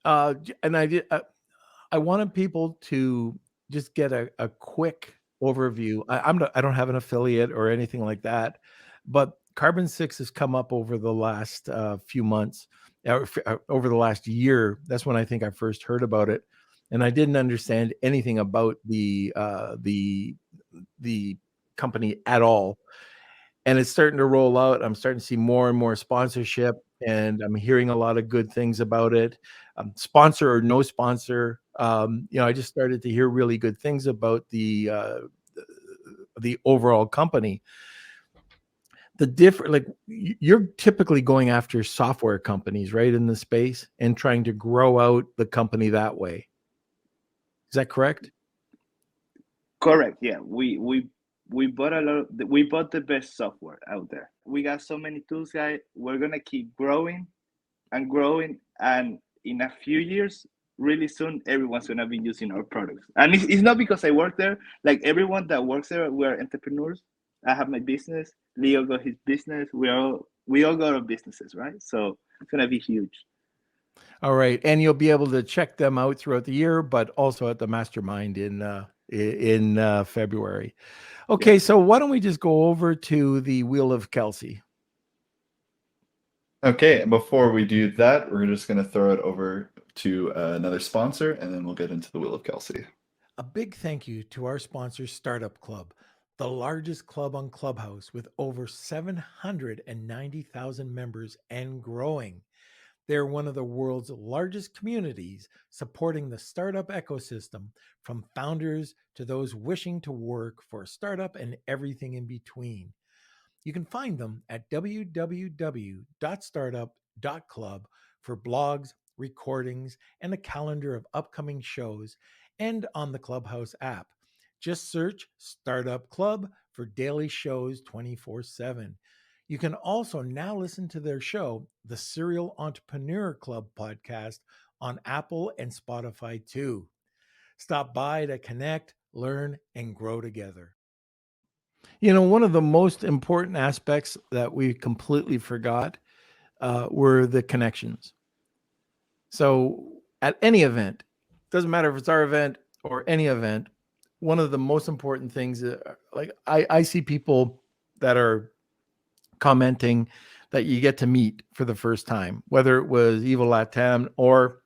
and I wanted people to just get a quick overview. I don't have an affiliate or anything like that, but Carbon 6 has come up over the last few months, over the last year. That's when I think I first heard about it, and I didn't understand anything about the company at all. And it's starting to roll out. I'm starting to see more and more sponsorship, and I'm hearing a lot of good things about it. Sponsor or no sponsor, I just started to hear really good things about the overall company. the different, like you're typically going after software companies, right, in the space and trying to grow out the company that way. Is that correct? Correct. Yeah, we bought we bought the best software out there. We got so many tools, guys. We're gonna keep growing and growing, and in a few years, really soon, everyone's gonna be using our products. And it's not because I work there. Like everyone that works there, we're entrepreneurs. I have my business. Leo got his business. We all got our businesses, right? So it's gonna be huge. All right, and you'll be able to check them out throughout the year, but also at the mastermind in February. Okay, Yeah. so why don't we just go over to the Wheel of Kelsey? Okay, and before we do that, we're just going to throw it over to another sponsor, and then we'll get into the Wheel of Kelsey. A big thank you to our sponsor, Startup Club, the largest club on Clubhouse with over 790,000 members and growing. They're one of the world's largest communities supporting the startup ecosystem, from founders to those wishing to work for a startup and everything in between. You can find them at www.startup.club for blogs, recordings, and a calendar of upcoming shows, and on the Clubhouse app. Just search Startup Club for daily shows 24/7. You can also now listen to their show, the Serial Entrepreneur Club podcast, on Apple and Spotify too. Stop by to connect, learn, and grow together. You know, one of the most important aspects that we completely forgot were the connections. So at any event, doesn't matter if it's our event or any event, one of the most important things, like I see people that are commenting that you get to meet for the first time, whether it was Evil Latam or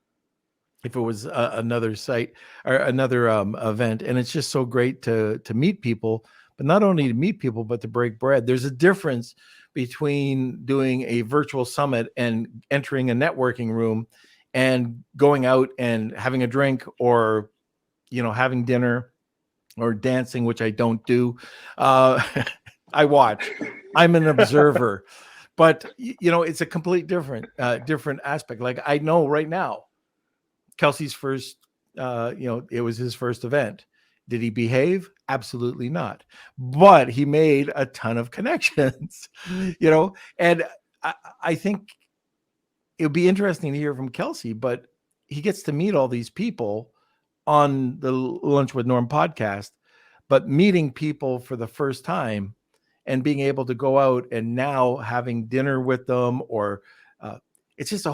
if it was another site or another event. And it's just so great to meet people, but not only to meet people, but to break bread. There's a difference between doing a virtual summit and entering a networking room and going out and having a drink, or, having dinner or dancing, which I don't do. I watch. I'm an observer, but it's a complete different aspect. Like I know right now, Kelsey's first, it was his first event. Did he behave? Absolutely not. But he made a ton of connections, and I think it would be interesting to hear from Kelsey, but he gets to meet all these people on the Lunch with Norm podcast, but meeting people for the first time and being able to go out and now having dinner with them, or it's just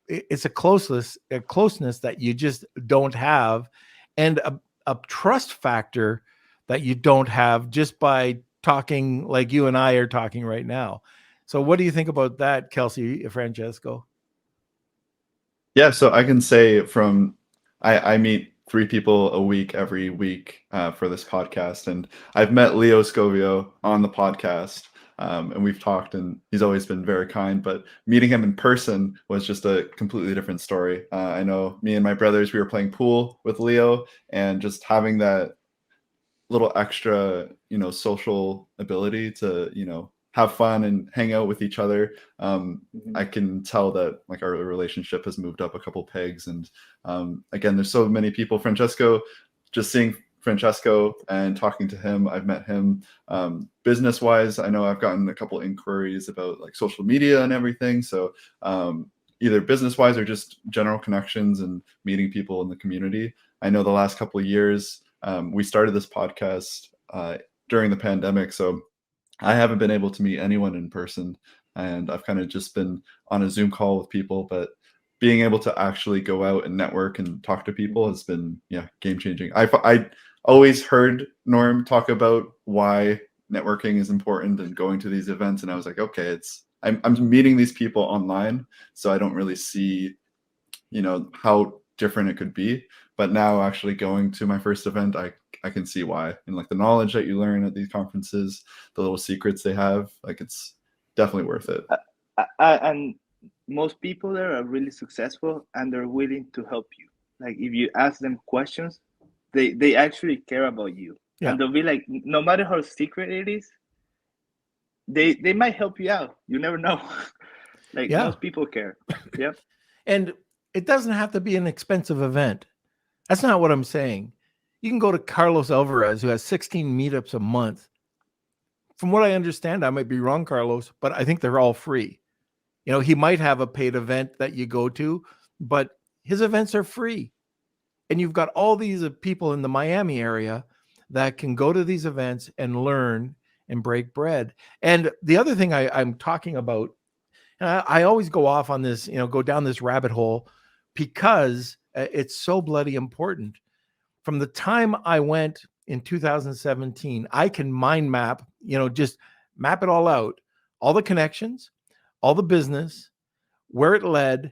it's a closeness that you just don't have, and a trust factor that you don't have just by talking like you and I are talking right now. So what do you think about that, Kelsey, Francesco? Yeah, so I can say I meet 3 people a week every week for this podcast, and I've met Leo Scovio on the podcast, and we've talked, and he's always been very kind, but meeting him in person was just a completely different story. I know me and my brothers, we were playing pool with Leo, and just having that little extra, social ability to, have fun and hang out with each other. I can tell that like our relationship has moved up a couple pegs. And again, there's so many people. Just seeing Francesco and talking to him, I've met him business wise. I know I've gotten a couple inquiries about like social media and everything. So either business wise or just general connections and meeting people in the community. I know the last couple of years, we started this podcast during the pandemic, so I haven't been able to meet anyone in person, and I've kind of just been on a Zoom call with people, but being able to actually go out and network and talk to people has been, game changing. I always heard Norm talk about why networking is important and going to these events, and I was like, okay, I'm meeting these people online, so I don't really see, how different it could be. But now actually going to my first event, I can see why. And like the knowledge that you learn at these conferences, the little secrets they have, like it's definitely worth it. And most people there are really successful, and they're willing to help you. Like if you ask them questions, they actually care about you. Yeah. And they'll be like, no matter how secret it is, they might help you out. You never know. Like Yeah. most people care. Yep. And it doesn't have to be an expensive event. That's not what I'm saying. You can go to Carlos Alvarez, who has 16 meetups a month. From what I understand, I might be wrong, Carlos, but I think they're all free. You know, he might have a paid event that you go to, but his events are free. And you've got all these people in the Miami area that can go to these events and learn and break bread. And the other thing I'm talking about, and I always go off on this, go down this rabbit hole because it's so bloody important. From the time I went in 2017, I can mind map, just map it all out, all the connections, all the business, where it led,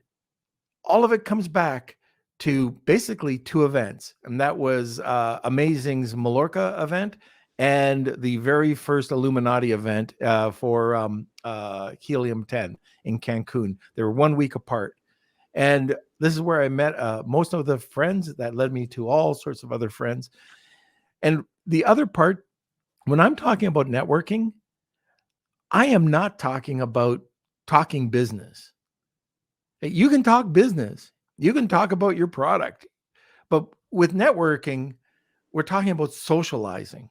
all of it comes back to basically two events. And that was Amazing's Mallorca event and the very first Illuminati event for Helium 10 in Cancun. They were 1 week apart. And this is where I met most of the friends that led me to all sorts of other friends. And the other part, when I'm talking about networking, I am not talking about talking business. You can talk business. You can talk about your product. But with networking, we're talking about socializing,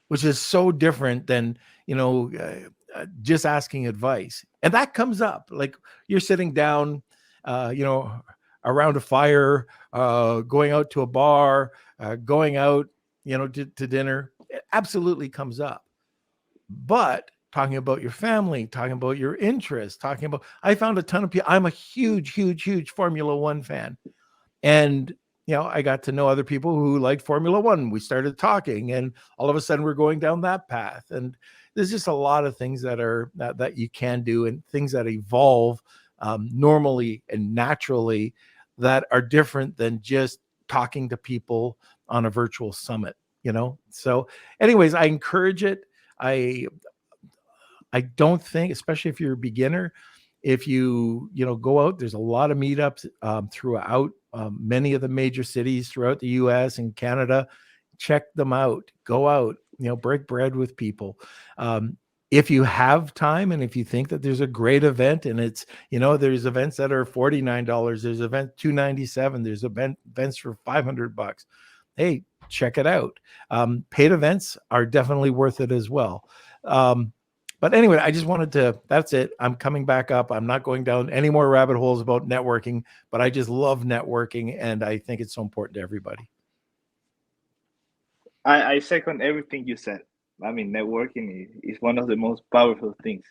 which is so different than, just asking advice. And that comes up like you're sitting down, around a fire, going out to a bar, going out, to dinner. It absolutely comes up. But talking about your family, talking about your interests, I found a ton of people. I'm a huge, huge, huge Formula One fan. And, I got to know other people who liked Formula One. We started talking and all of a sudden we're going down that path. And there's just a lot of things that you can do and things that evolve normally and naturally that are different than just talking to people on a virtual summit, So anyways, I encourage it. I don't think, especially if you're a beginner, if you go out, there's a lot of meetups throughout many of the major cities throughout the US and Canada. Check them out. Go out, break bread with people. If you have time and if you think that there's a great event and it's, there's events that are $49, there's event $297, there's events for $500. Hey, check it out. Paid events are definitely worth it as well. But anyway, I just that's it. I'm coming back up. I'm not going down any more rabbit holes about networking, but I just love networking and I think it's so important to everybody. I second everything you said. I mean, networking is one of the most powerful things.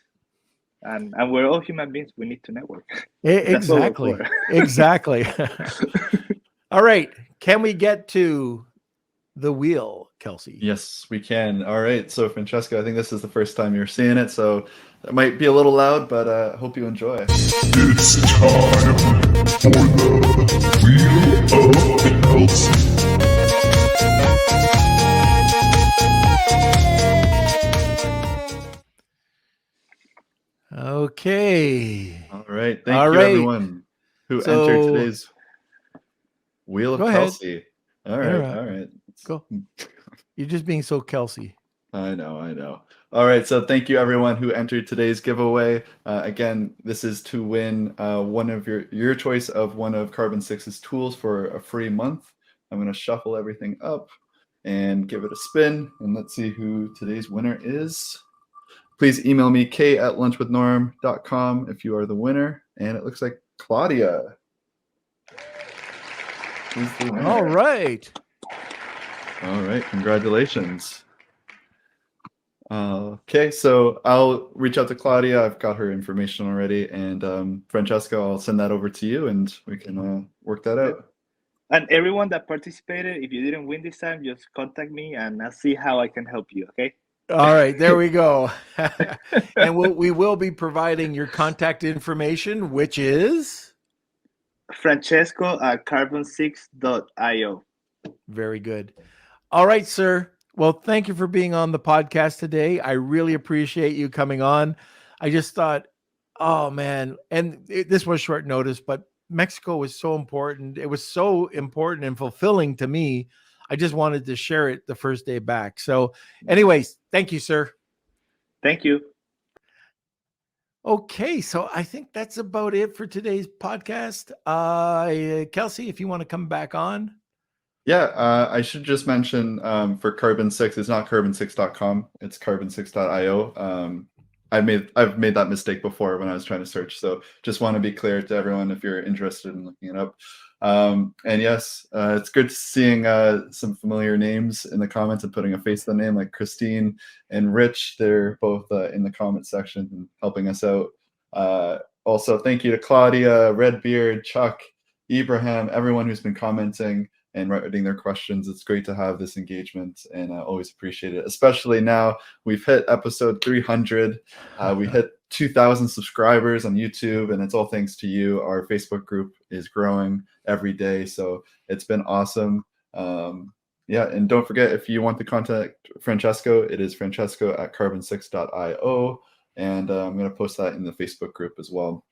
And we're all human beings. We need to network. Exactly. Exactly. All right. Can we get to the wheel, Kelsey? Yes, we can. All right. So, Francesco, I think this is the first time you're seeing it, so it might be a little loud, but I hope you enjoy. It's time for the Wheel of Kelsey. Okay. All right. Thank you, everyone who entered today's Wheel of Kelsey. All right. Go. You're just being so Kelsey. I know. All right. So thank you, everyone who entered today's giveaway. Again, this is to win one of your choice of one of Carbon 6's tools for a free month. I'm going to shuffle everything up and give it a spin. And let's see who today's winner is. Please email me, k@lunchwithnorm.com, if you are the winner. And it looks like Claudia is the winner. All right. Congratulations. Okay, so I'll reach out to Claudia. I've got her information already. And Francesco, I'll send that over to you and we can work that out. And everyone that participated, if you didn't win this time, just contact me and I'll see how I can help you, okay? All right, there we go. And we will be providing your contact information, which is? Francesco@carbon6.io. Very good. All right, sir. Well, thank you for being on the podcast today. I really appreciate you coming on. I just thought, oh, man, and this was short notice, but Mexico was so important. It was so important and fulfilling to me. I just wanted to share it the first day back. So anyways, thank you, sir. Thank you. Okay, so I think that's about it for today's podcast. Kelsey, if you want to come back on. Yeah, I should just mention for Carbon 6, it's not carbon6.com, it's carbon6.io. I've made that mistake before when I was trying to search, so just want to be clear to everyone if you're interested in looking it up. And yes, it's good seeing some familiar names in the comments and putting a face to the name, like Christine and Rich. They're both in the comment section and helping us out. Also, thank you to Claudia, Redbeard, Chuck, Ibrahim, everyone who's been commenting and writing their questions. It's great to have this engagement, and I always appreciate it, especially now we've hit episode 300. We hit 2,000 subscribers on YouTube, and it's all thanks to you. Our Facebook group is growing every day, so it's been awesome. Yeah, and don't forget, if you want to contact Francesco, it is francesco@carbon6.io, and I'm going to post that in the Facebook group as well.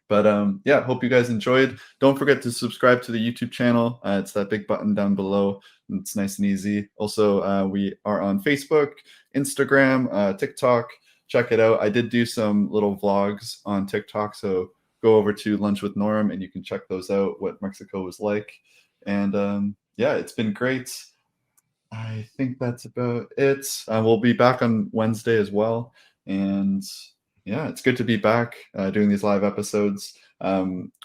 But yeah, hope you guys enjoyed. Don't forget to subscribe to the YouTube channel. It's that big button down below. It's nice and easy. Also, we are on Facebook, Instagram, TikTok. Check it out. I did do some little vlogs on TikTok, so go over to Lunch with Norm and you can check those out, what Mexico was like. And yeah, it's been great. I think that's about it. We'll be back on Wednesday as well. And yeah, it's good to be back doing these live episodes.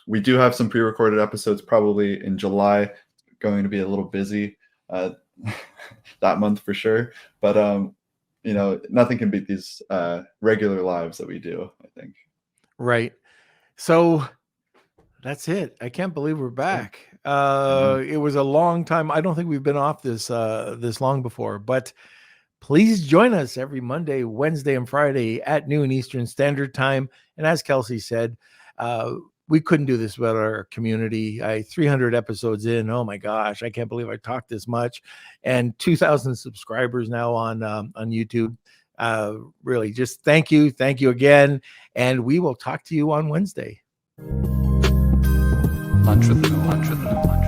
We do have some pre-recorded episodes probably in July. Going to be a little busy that month for sure. But you know, nothing can beat these regular lives that we do, I think. Right. So that's it. I can't believe we're back. It was a long time. I don't think we've been off this long before, but please join us every Monday, Wednesday, and Friday at noon Eastern Standard Time. And as Kelsey said, we couldn't do this without our community. 300 episodes in. Oh my gosh, I can't believe I talked this much. And 2,000 subscribers now on YouTube. Really, just thank you again. And we will talk to you on Wednesday. Lunch with the